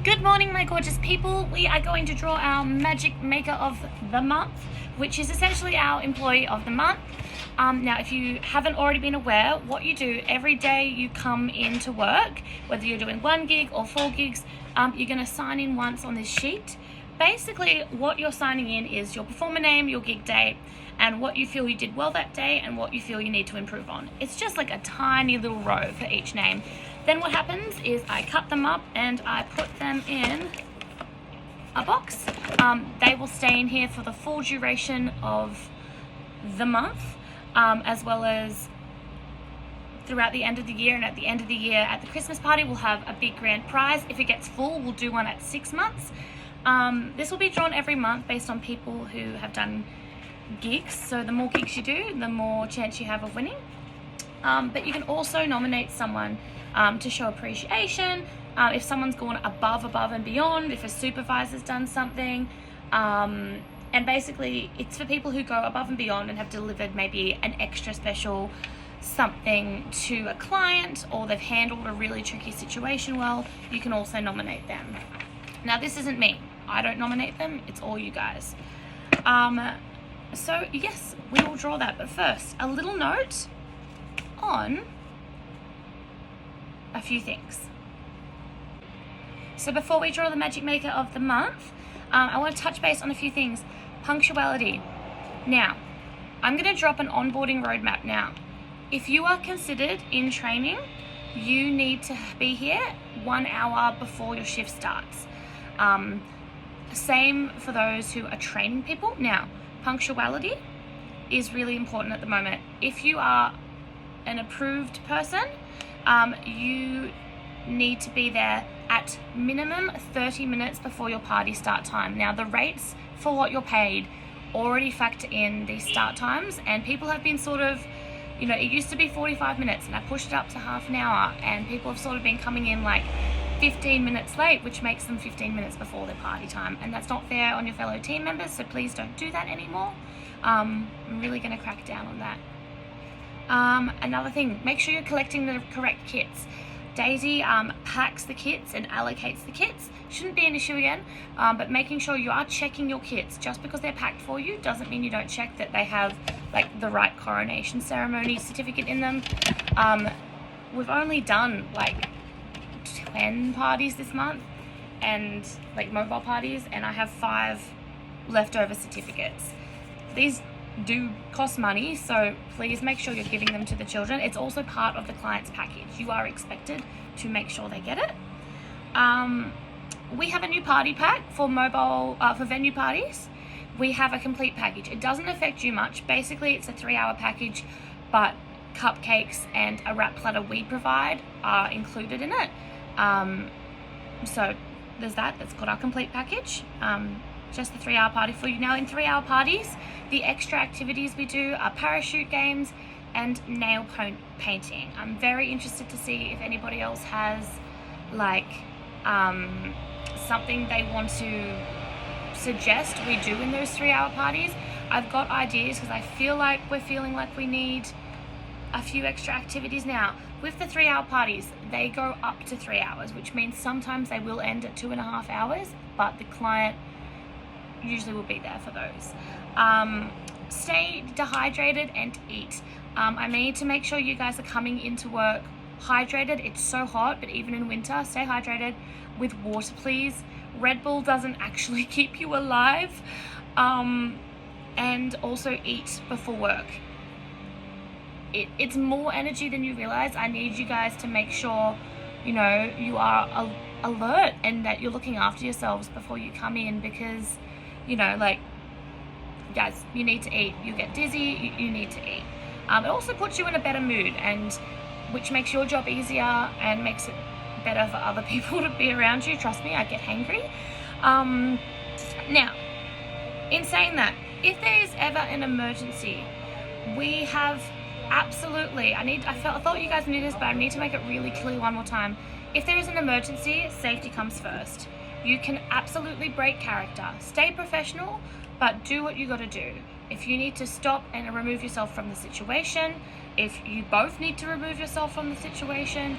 Good morning, my gorgeous people. We are going to draw our magic maker of the month, which is essentially our employee of the month. Now, if you haven't already been aware, what you do every day you come into work, whether you're doing 1 gig or 4 gigs, you're going to sign in once on this sheet. Basically, what you're signing in is your performer name, your gig date, and what you feel you did well that day and what you feel you need to improve on. It's just like a tiny little row for each name. Then what happens is I cut them up and I put them in a box. They will stay in here for the full duration of the month, as well as throughout the end of the year. And at the end of the year, at the Christmas party, we'll have a big grand prize. If it gets full, we'll do one at 6 months. This will be drawn every month based on people who have done gigs. So the more gigs you do, the more chance you have of winning. But you can also nominate someone to show appreciation. If someone's gone above and beyond, if a supervisor's done something. And basically, it's for people who go above and beyond and have delivered maybe an extra special something to a client, or they've handled a really tricky situation well. You can also nominate them. Now, this isn't me. I don't nominate them. It's all you guys. So, yes, we will draw that. But first, a little note on a few things. So before we draw the magic maker of the month, I want to touch base on a few things. Punctuality. Now, I'm going to drop an onboarding roadmap now. If you are considered in training, you need to be here 1 hour before your shift starts. Same for those who are training people. Now, punctuality is really important at the moment. If you are an approved person, you need to be there at minimum 30 minutes before your party start time. Now, the rates for what you're paid already factor in these start times, and people have been sort of, it used to be 45 minutes and I pushed it up to half an hour, and people have sort of been coming in like 15 minutes late, which makes them 15 minutes before their party time, and that's not fair on your fellow team members, so please don't do that anymore. I'm really going to crack down on that. Another thing, make sure you're collecting the correct kits. Daisy packs the kits and allocates the kits. Shouldn't be an issue again, but making sure you are checking your kits. Just because they're packed for you doesn't mean you don't check that they have like the right coronation ceremony certificate in them. We've only done like 10 parties this month, and like mobile parties, and I have 5 leftover certificates. These do cost money, so please make sure you're giving them to the children. It's also part of the client's package. You are expected to make sure they get it. We have a new party pack for for venue parties. We have a complete package. It doesn't affect you much. Basically, it's a 3-hour package, but cupcakes and a wrap platter we provide are included in it. So there's that. That's called our complete package. Just the 3-hour party for you. Now, in 3-hour parties, the extra activities we do are parachute games and nail painting. I'm very interested to see if anybody else has like something they want to suggest we do in those 3-hour parties. I've got ideas because I feel like we're feeling like we need a few extra activities now. With the 3-hour parties, they go up to 3 hours, which means sometimes they will end at 2.5 hours, but the client usually will be there for those. Stay dehydrated and eat. I need to make sure you guys are coming into work hydrated. It's so hot, but even in winter, stay hydrated with water, please. Red Bull doesn't actually keep you alive. And also eat before work. It's more energy than you realize. I need you guys to make sure, you are alert and that you're looking after yourselves before you come in, because guys, you need to eat. You get dizzy, you need to eat. It also puts you in a better mood, and which makes your job easier and makes it better for other people to be around you. Trust me, I get hangry. Now, in saying that, if there is ever an emergency, we have absolutely, I thought you guys knew this, but I need to make it really clear one more time. If there is an emergency, safety comes first. You can absolutely break character. Stay professional, but do what you got to do. If you need to stop and remove yourself from the situation, if you both need to remove yourself from the situation,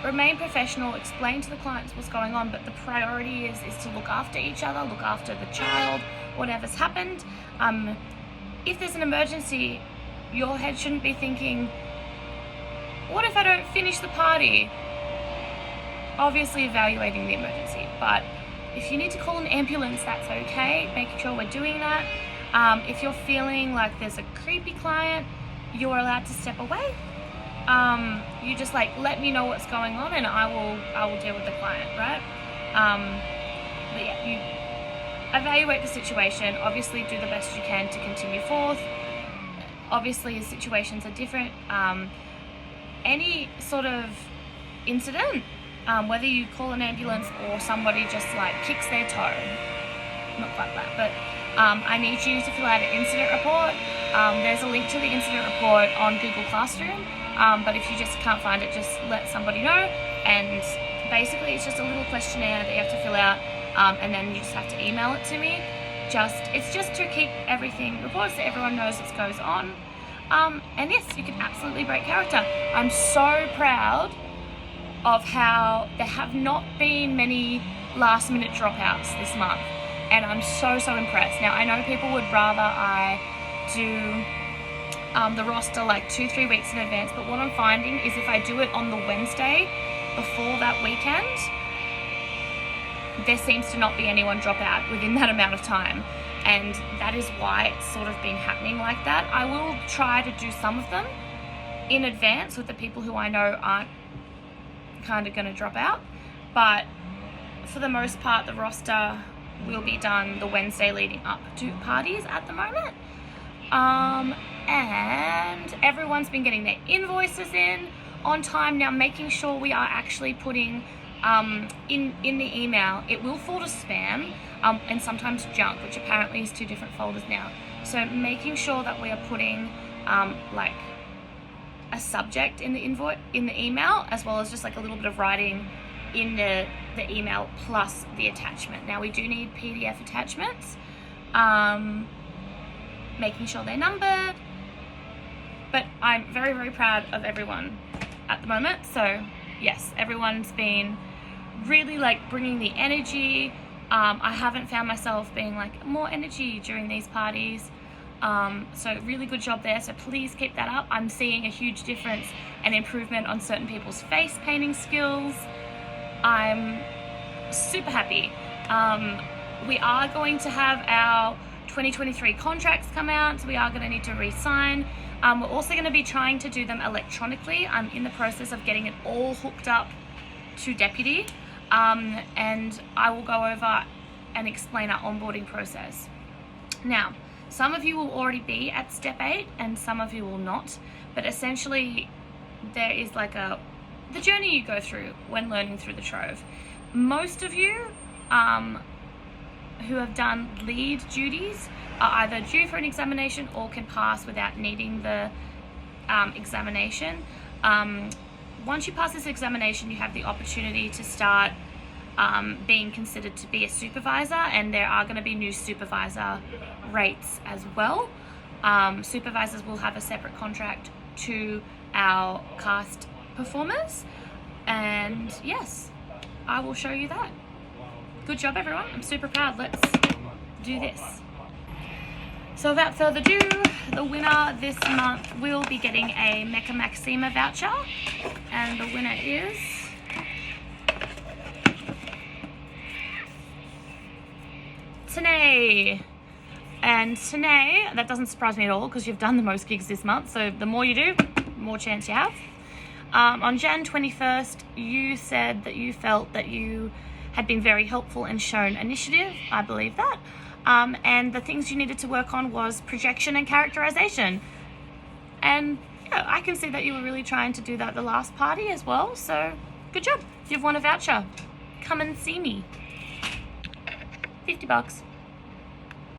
remain professional, explain to the clients what's going on, but the priority is to look after each other, look after the child, whatever's happened. If there's an emergency, your head shouldn't be thinking, what if I don't finish the party? Obviously evaluating the emergency, but if you need to call an ambulance, that's okay, making sure we're doing that. If you're feeling like there's a creepy client, you're allowed to step away. You just like, let me know what's going on and I will deal with the client, right? But yeah, you evaluate the situation, obviously do the best you can to continue forth. Obviously situations are different. Any sort of incident, whether you call an ambulance or somebody just like kicks their toe, not quite that, but I need you to fill out an incident report. There's a link to the incident report on Google Classroom, but if you just can't find it, just let somebody know. And basically it's just a little questionnaire that you have to fill out, and then you just have to email it to me. It's just to keep everything reported so everyone knows what goes on. And yes, you can absolutely break character. I'm so proud of how there have not been many last minute dropouts this month, and I'm so impressed. Now I know people would rather I do the roster like 2-3 weeks in advance, but what I'm finding is if I do it on the Wednesday before that weekend, there seems to not be anyone drop out within that amount of time, and that is why it's sort of been happening like that. I will try to do some of them in advance with the people who I know aren't kind of going to drop out, but for the most part the roster will be done the Wednesday leading up to parties at the moment. And everyone's been getting their invoices in on time. Now making sure we are actually putting in the email, it will fall to spam and sometimes junk, which apparently is 2 different folders now. So making sure that we are putting like a subject in the email, as well as just like a little bit of writing in the email plus the attachment. Now we do need PDF attachments, making sure they're numbered, but I'm very proud of everyone at the moment. So yes, everyone's been really like bringing the energy. I haven't found myself being like more energy during these parties. So really good job there. So please keep that up. I'm seeing a huge difference and improvement on certain people's face painting skills. I'm super happy. We are going to have our 2023 contracts come out, so we are going to need to re-sign. We're also going to be trying to do them electronically. I'm in the process of getting it all hooked up to Deputy, and I will go over and explain our onboarding process. Now, some of you will already be at step 8 and some of you will not, but essentially there is like the journey you go through when learning through the Trove. Most of you who have done lead duties are either due for an examination or can pass without needing the examination. Once you pass this examination, you have the opportunity to start being considered to be a supervisor, and there are going to be new supervisor rates as well. Supervisors will have a separate contract to our cast performers, and yes, I will show you that. Good job everyone, I'm super proud. Let's do this. So without further ado, the winner this month will be getting a Mecca Maxima voucher, and the winner is Tanae. And Tanae, that doesn't surprise me at all because you've done the most gigs this month, so the more you do, the more chance you have. On Jan 21st, you said that you felt that you had been very helpful and shown initiative. I believe that. And the things you needed to work on was projection and characterization. And yeah, I can see that you were really trying to do that at the last party as well. So good job. You've won a voucher. Come and see me. $50.